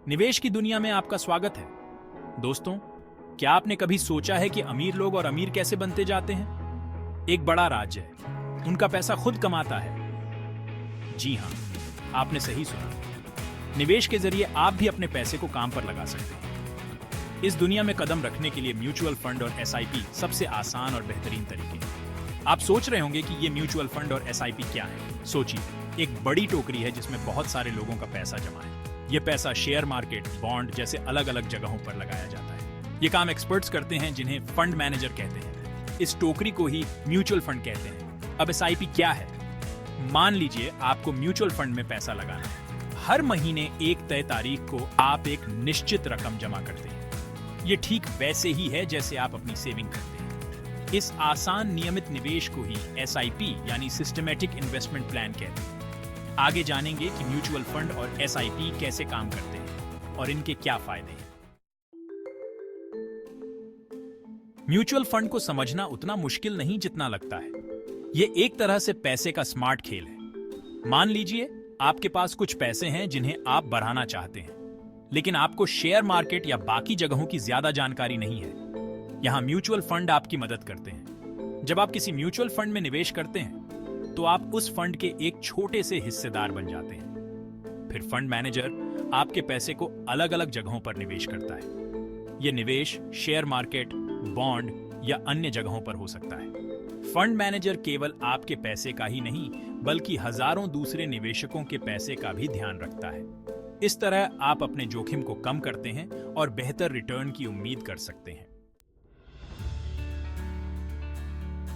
निवेश की दुनिया में आपका स्वागत है। दोस्तों, क्या आपने कभी सोचा है कि अमीर लोग और अमीर कैसे बनते जाते हैं? एक बड़ा राज्य है, उनका पैसा खुद कमाता है। जी हां, आपने सही सुना। निवेश के जरिए आप भी अपने पैसे को काम पर लगा सकते हैं। इस दुनिया में कदम रखने के लिए म्यूचुअल फंड और एसआईपी सबसे आसान और बेहतरीन तरीके हैं। आप सोच रहे होंगे कि ये म्यूचुअल फंड और एसआईपी क्या है। सोचिए, एक बड़ी टोकरी है जिसमें बहुत सारे लोगों का पैसा जमा है। ये पैसा शेयर मार्केट, बॉन्ड जैसे अलग अलग जगहों पर लगाया जाता है। ये काम एक्सपर्ट्स करते हैं जिन्हें फंड मैनेजर कहते हैं। इस टोकरी को ही म्यूचुअल फंड कहते हैं। अब एसआईपी क्या है? मान लीजिए आपको म्यूचुअल फंड में पैसा लगाना है। हर महीने एक तय तारीख को आप एक निश्चित रकम जमा करते हैं। ये ठीक वैसे ही है जैसे आप अपनी सेविंग करते हैं। इस आसान नियमित निवेश को ही एसआईपी यानी सिस्टमैटिक इन्वेस्टमेंट प्लान कहते हैं। आगे जानेंगे कि म्यूचुअल फंड और एसआईपी कैसे काम करते हैं और इनके क्या फायदे हैं। म्यूचुअल फंड को समझना उतना मुश्किल नहीं जितना लगता है। ये एक तरह से पैसे का स्मार्ट खेल है। मान लीजिए आपके पास कुछ पैसे हैं जिन्हें आप बढ़ाना चाहते हैं, लेकिन आपको शेयर मार्केट या बाकी जगहों की ज्यादा जानकारी नहीं है। यहां म्यूचुअल फंड आपकी मदद करते हैं। जब आप किसी म्यूचुअल फंड में निवेश करते हैं तो आप उस फंड के एक छोटे से हिस्सेदार बन जाते हैं। फिर फंड मैनेजर आपके पैसे को अलग अलग जगहों पर निवेश करता है। यह निवेश शेयर मार्केट, बॉन्ड या अन्य जगहों पर हो सकता है। फंड मैनेजर केवल आपके पैसे का ही नहीं, बल्कि हजारों दूसरे निवेशकों के पैसे का भी ध्यान रखता है। इस तरह आप अपने जोखिम को कम करते हैं और बेहतर रिटर्न की उम्मीद कर सकते हैं।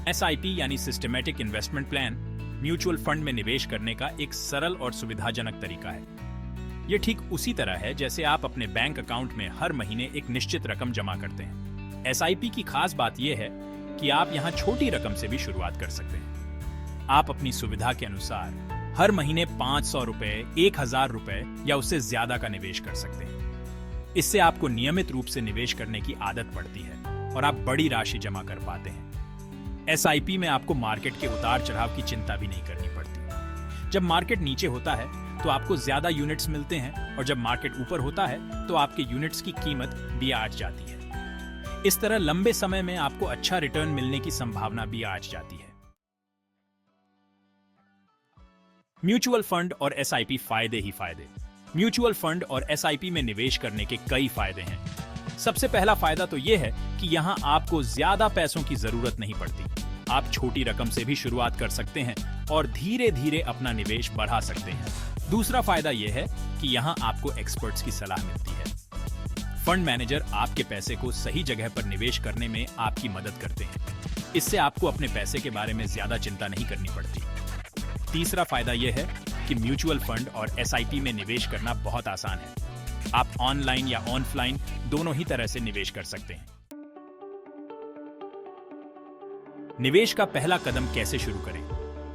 एसआईपी यानी systematic investment plan mutual fund में निवेश करने का एक सरल और सुविधाजनक तरीका है। यह ठीक उसी तरह है जैसे आप अपने बैंक अकाउंट में हर महीने एक निश्चित रकम जमा करते हैं। एसआईपी की खास बात यह है कि आप यहां छोटी रकम से भी शुरुआत कर सकते हैं। आप अपनी सुविधा के अनुसार हर महीने 500 रुपए, 1000 रुपए या उससे ज्यादा का निवेश कर सकते हैं। इससे आपको नियमित रूप से निवेश करने की आदत पड़ती है और आप बड़ी राशि जमा कर पाते हैं। एसआईपी में आपको मार्केट के उतार चढ़ाव की चिंता भी नहीं करनी पड़ती। जब मार्केट नीचे होता है तो आपको ज्यादा यूनिट्स मिलते हैं और जब मार्केट ऊपर होता है तो आपके यूनिट्स की कीमत भी आठ जाती है। इस तरह लंबे समय में आपको अच्छा रिटर्न मिलने की संभावना भी आठ जाती है। म्यूचुअल फंड और एसआईपी फायदे ही फायदे। म्यूचुअल फंड और एसआईपी में निवेश करने के कई फायदे हैं। सबसे पहला फायदा तो यह है कि यहां आपको ज्यादा पैसों की जरूरत नहीं पड़ती। आप छोटी रकम से भी शुरुआत कर सकते हैं और धीरे धीरे अपना निवेश बढ़ा सकते हैं। दूसरा फायदा यह है कि यहां आपको एक्सपर्ट्स की सलाह मिलती है। फंड मैनेजर आपके पैसे को सही जगह पर निवेश करने में आपकी मदद करते हैं। इससे आपको अपने पैसे के बारे में ज्यादा चिंता नहीं करनी पड़ती। तीसरा फायदा यह है कि म्यूचुअल फंड और एसआईपी में निवेश करना बहुत आसान है। आप ऑनलाइन या ऑफलाइन दोनों ही तरह से निवेश कर सकते हैं। निवेश का पहला कदम कैसे शुरू करें?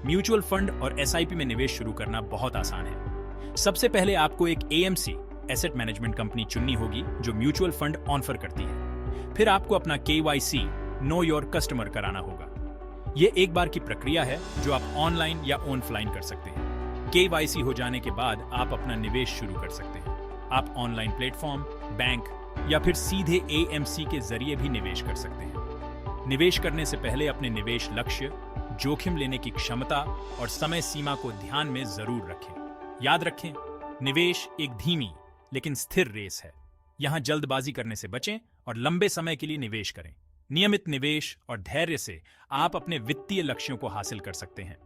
म्यूचुअल फंड और एसआईपी में निवेश शुरू करना बहुत आसान है। सबसे पहले आपको एक एएमसी एसेट मैनेजमेंट कंपनी चुननी होगी जो म्यूचुअल फंड ऑफर करती है। फिर आपको अपना केवाईसी नो योर कस्टमर कराना होगा। यह एक बार की प्रक्रिया है जो आप ऑनलाइन या ऑफलाइन कर सकते हैं। केवाईसी हो जाने के बाद आप अपना निवेश शुरू कर सकते हैं। आप ऑनलाइन प्लेटफॉर्म, बैंक या फिर सीधे एएमसी के जरिए भी निवेश कर सकते हैं। निवेश करने से पहले अपने निवेश लक्ष्य, जोखिम लेने की क्षमता और समय सीमा को ध्यान में जरूर रखें। याद रखें, निवेश एक धीमी लेकिन स्थिर रेस है। यहां जल्दबाजी करने से बचें और लंबे समय के लिए निवेश करें। नियमित निवेश और धैर्य से आप अपने वित्तीय लक्ष्यों को हासिल कर सकते हैं।